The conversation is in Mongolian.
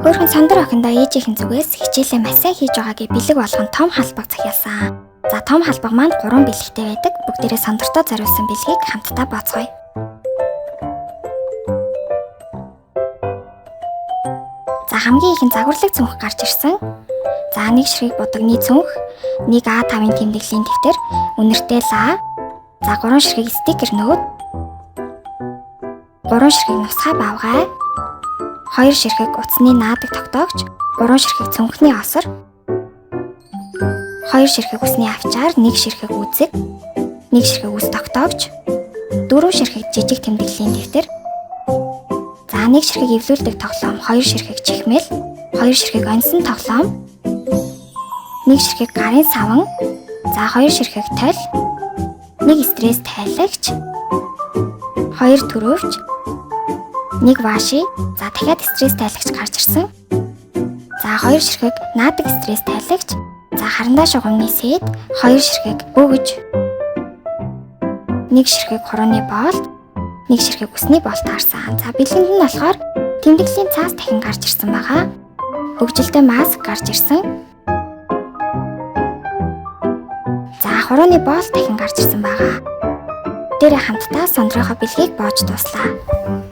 Хөөрхөн сандар охиндоо ээжийнхэн зүгээс хичээлээ маш сайн хийж байгаагийн бэлэг болгон том халбаг захиалсан. За том халбаг маань 3 бэлэгтэй байдаг. Бүгдээрээ сандартай зориулсан бэлгийг хамтдаа бооцгоё. За хамгийн ихэнд загварлаг цүнх гарч ирсэн. За нэг ширхэг будагны цүнх, нэг А5-ын тэмдэглэлийн дэвтэр, үнэртэй лаа. За 3 ширхэг стикер нөт, 3 ширхэг нусгай бавгай, 2 ширхэг утасны наадаг тогтоогч, 3 ширхэг цүнхний осор, 2 ширхэг усны авчаар, 1 ширхэг үзэг, 1 ширхэг ус тогтоогч, 4 ширхэг жижиг тэмдэглэлийн дэвтэр, за 1 ширхэг эвлүүлдэг тоглоом, 2 ширхэг чихмэл, 2 ширхэг оньсон тоглоом, 1 ширхэг гарын саван, за 2 ширхэг толь, 1 стресс тайлагч, 2 төрөвч, 1 ваши, за дахиад стресс тайлагч гарч ирсэн. За 2 ширхэг наадаг стресс тайлагч, за харандаа шугамны сет, 2 ширхэг өгж, 1 ширхэг хурууны боолт, 1 ширхэг усны боолт харсан. За бэлгэнд нь болохоор тэмдэглэлийн цаас дахин гарч ирсэн байгаа. Хөгжилтэй маск гарч ирсэн. За хурууны боолт дахин гарч ирсэн байгаа. Дээрээ хамтдаа сондрохоо бэлгийг боож дуслаа.